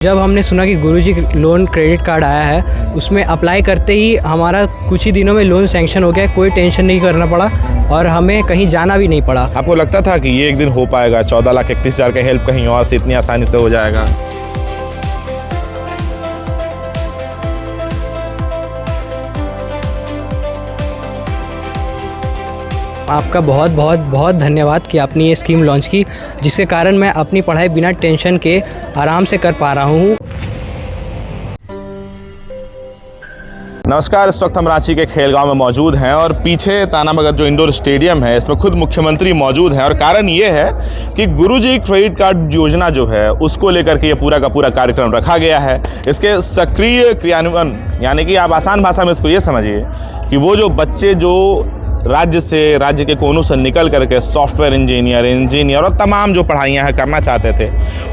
जब हमने सुना कि गुरुजी लोन क्रेडिट कार्ड आया है, उसमें अप्लाई करते ही हमारा कुछ ही दिनों में लोन सैंक्शन हो गया। कोई टेंशन नहीं करना पड़ा और हमें कहीं जाना भी नहीं पड़ा। आपको लगता था कि ये एक दिन हो पाएगा? 14,31,000 का हेल्प कहीं और से इतनी आसानी से हो जाएगा? आपका बहुत बहुत बहुत धन्यवाद कि आपने ये स्कीम लॉन्च की, जिसके कारण मैं अपनी पढ़ाई बिना टेंशन के आराम से कर पा रहा हूँ। नमस्कार, इस वक्त हम रांची के खेलगांव में मौजूद हैं और पीछे तानामगर जो इंडोर स्टेडियम है, इसमें खुद मुख्यमंत्री मौजूद हैं और कारण ये है कि गुरुजी क्रेडिट कार्ड योजना जो है उसको लेकर के ये पूरा का पूरा कार्यक्रम रखा गया है। इसके सक्रिय क्रियान्वयन, यानी कि आप आसान भाषा में इसको ये समझिए कि वो जो बच्चे जो राज्य के कोनों से निकल करके सॉफ्टवेयर इंजीनियर और तमाम जो पढ़ाइयाँ हैं करना चाहते थे,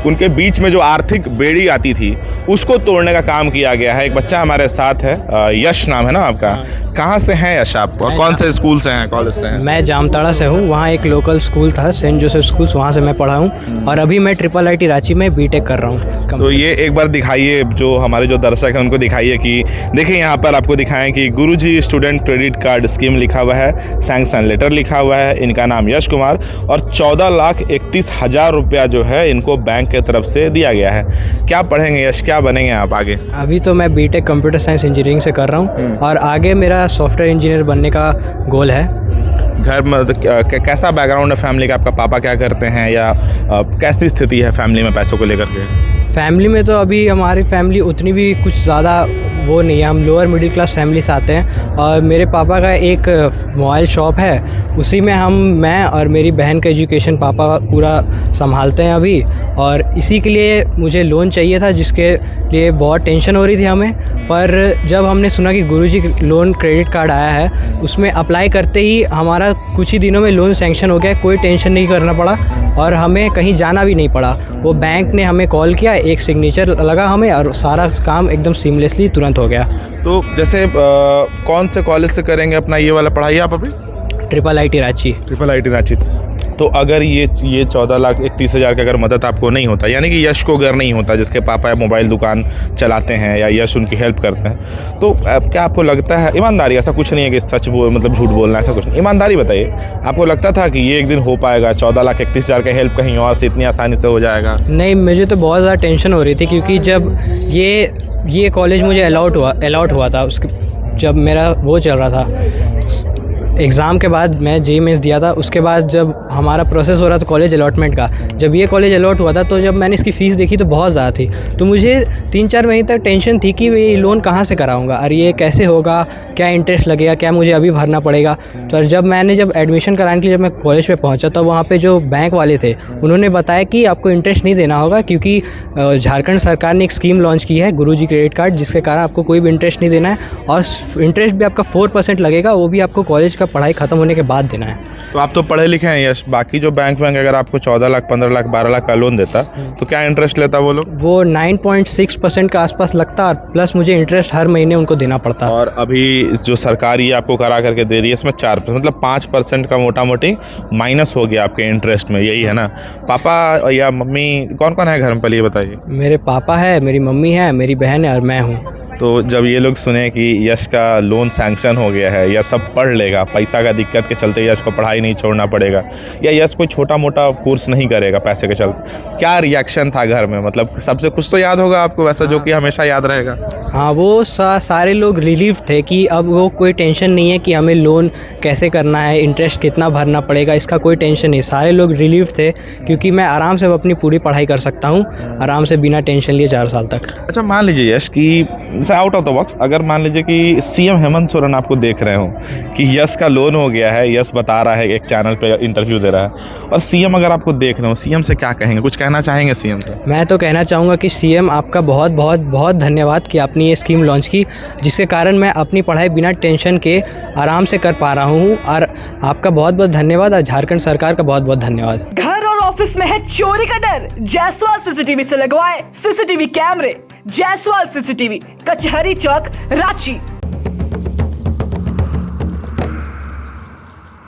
उनके बीच में जो आर्थिक बेड़ी आती थी उसको तोड़ने का काम किया गया है। एक बच्चा हमारे साथ है, यश नाम है ना आपका? कहाँ से हैं यश आप? और कौन से स्कूल से हैं, कॉलेज से हैं? मैं जामताड़ा से हूँ। वहाँ एक लोकल स्कूल था, सेंट जोसेफ स्कूल, वहाँ से मैं पढ़ा हूँ और अभी मैं IIIT रांची में बीटेक कर रहा हूँ। तो ये एक बार दिखाइए, जो हमारे जो दर्शक हैं उनको दिखाइए कि देखिए यहाँ पर आपको दिखाएं कि गुरुजी स्टूडेंट क्रेडिट कार्ड स्कीम लिखा हुआ है, सैंक्शन लेटर लिखा हुआ है, इनका नाम यश कुमार और 14,31,000 रुपया जो है इनको बैंक के तरफ से दिया गया है। क्या पढ़ेंगे यश, क्या बनेंगे आप आगे? अभी तो मैं बीटेक कंप्यूटर साइंस इंजीनियरिंग से कर रहा हूँ और आगे मेरा सॉफ्टवेयर इंजीनियर बनने का गोल है। घर में कैसा बैकग्राउंड है फैमिली का? आपका पापा क्या करते हैं या कैसी स्थिति है फैमिली में पैसों को लेकर के? फैमिली में तो अभी हमारी फैमिली उतनी भी कुछ ज़्यादा वो नहीं है, हम लोअर मिडिल क्लास फैमिली से आते हैं और मेरे पापा का एक मोबाइल शॉप है, उसी में मैं और मेरी बहन का एजुकेशन पापा पूरा संभालते हैं अभी। और इसी के लिए मुझे लोन चाहिए था, जिसके लिए बहुत टेंशन हो रही थी हमें। पर जब हमने सुना कि गुरुजी लोन क्रेडिट कार्ड आया है, उसमें अप्लाई करते ही हमारा कुछ ही दिनों में लोन सैंक्शन हो गया। कोई टेंशन नहीं करना पड़ा और हमें कहीं जाना भी नहीं पड़ा। वो बैंक ने हमें कॉल किया, एक सिग्नेचर लगा हमें और सारा काम एकदम सीमलेसली तुरंत हो गया। तो जैसे कौन से कॉलेज से करेंगे अपना ये वाला पढ़ाई आप अभी? IIIT रांची। IIIT रांची। तो अगर ये 14,31,000 की अगर मदद आपको नहीं होता, यानी कि यश को अगर नहीं होता, जिसके पापा मोबाइल दुकान चलाते हैं या यश उनकी हेल्प करते हैं, तो क्या आपको लगता है, ईमानदारी, ऐसा कुछ नहीं है कि सच मतलब झूठ बोलना, ऐसा कुछ नहीं, ईमानदारी बताइए, आपको लगता था कि ये एक दिन हो पाएगा? 14,31,000 का हेल्प कहीं और से इतनी आसानी से हो जाएगा? नहीं, मुझे तो बहुत ज़्यादा टेंशन हो रही थी, क्योंकि जब ये कॉलेज मुझे अलॉट हुआ था, उसके जब मेरा वो चल रहा था एग्ज़ाम के बाद, मैं JEE मेंस दिया था, उसके बाद जब हमारा प्रोसेस हो रहा था कॉलेज अलॉटमेंट का, जब ये कॉलेज अलॉट हुआ था तो जब मैंने इसकी फ़ीस देखी तो बहुत ज़्यादा थी। तो मुझे 3-4 महीने तक टेंशन थी कि ये लोन कहाँ से कराऊंगा और ये कैसे होगा, क्या इंटरेस्ट लगेगा, क्या मुझे अभी भरना पड़ेगा। तो जब एडमिशन कराने के लिए जब मैं कॉलेज पर पहुँचा तो वहाँ पर जो बैंक वाले थे उन्होंने बताया कि आपको इंटरेस्ट नहीं देना होगा, क्योंकि झारखंड सरकार ने एक स्कीम लॉन्च की है गुरुजी क्रेडिट कार्ड, जिसके कारण आपको कोई भी इंटरेस्ट नहीं देना है और इंटरेस्ट भी आपका 4% लगेगा, वो भी आपको कॉलेज का पढ़ाई ख़त्म होने के बाद देना है। तो आप तो पढ़े लिखे हैं यश, बाकी जो बैंक अगर आपको 14 लाख, 15 लाख, 12 लाख का लोन देता तो क्या इंटरेस्ट लेता वो लोग? वो 9.6% का आसपास लगता और प्लस मुझे इंटरेस्ट हर महीने उनको देना पड़ता। और अभी जो सरकार ये आपको करा करके दे रही है, इसमें 4%, मतलब 5% का मोटा मोटी माइनस हो गया आपके इंटरेस्ट में, यही है ना? पापा या मम्मी कौन कौन है घर में, पहले ये बताइए। मेरे पापा है, मेरी मम्मी है, मेरी बहन है और मैं हूँ। तो जब ये लोग सुने कि यश का लोन सैंक्शन हो गया है, या सब पढ़ लेगा, पैसा का दिक्कत के चलते यश को पढ़ाई नहीं छोड़ना पड़ेगा, या यश कोई छोटा मोटा कोर्स नहीं करेगा पैसे के चलते, क्या रिएक्शन था घर में? मतलब सबसे कुछ तो याद होगा आपको वैसा, जो कि हमेशा याद रहेगा। हाँ, वो सारे लोग रिलीफ थे कि अब वो कोई टेंशन नहीं है कि हमें लोन कैसे करना है, इंटरेस्ट कितना भरना पड़ेगा, इसका कोई टेंशन नहीं। सारे लोग रिलीफ थे क्योंकि मैं आराम से अपनी पूरी पढ़ाई कर सकता हूँ, आराम से बिना टेंशन लिए 4 साल तक। अच्छा, मान लीजिए यश की आउट ऑफ द बॉक्स, अगर मान लीजिए कि CM हेमंत सोरेन आपको देख रहे हो कि यश का लोन हो गया है, यश बता रहा है, एक चैनल पे इंटरव्यू दे रहा है, और CM अगर आपको देख रहे हो, CM से क्या कहेंगे, कुछ कहना चाहेंगे CM से? मैं तो कहना चाहूँगा कि CM आपका बहुत बहुत बहुत धन्यवाद कि आपने ये स्कीम लॉन्च की, जिसके कारण मैं अपनी पढ़ाई बिना टेंशन के आराम से कर पा रहा हूँ। और आपका बहुत बहुत धन्यवाद और झारखंड सरकार का बहुत बहुत धन्यवाद। घर और ऑफिस में है चोरी का डर? जायसवाल CCTV से लगवाए CCTV कैमरे। जायसवाल CCTV, कचहरी चौक, रांची।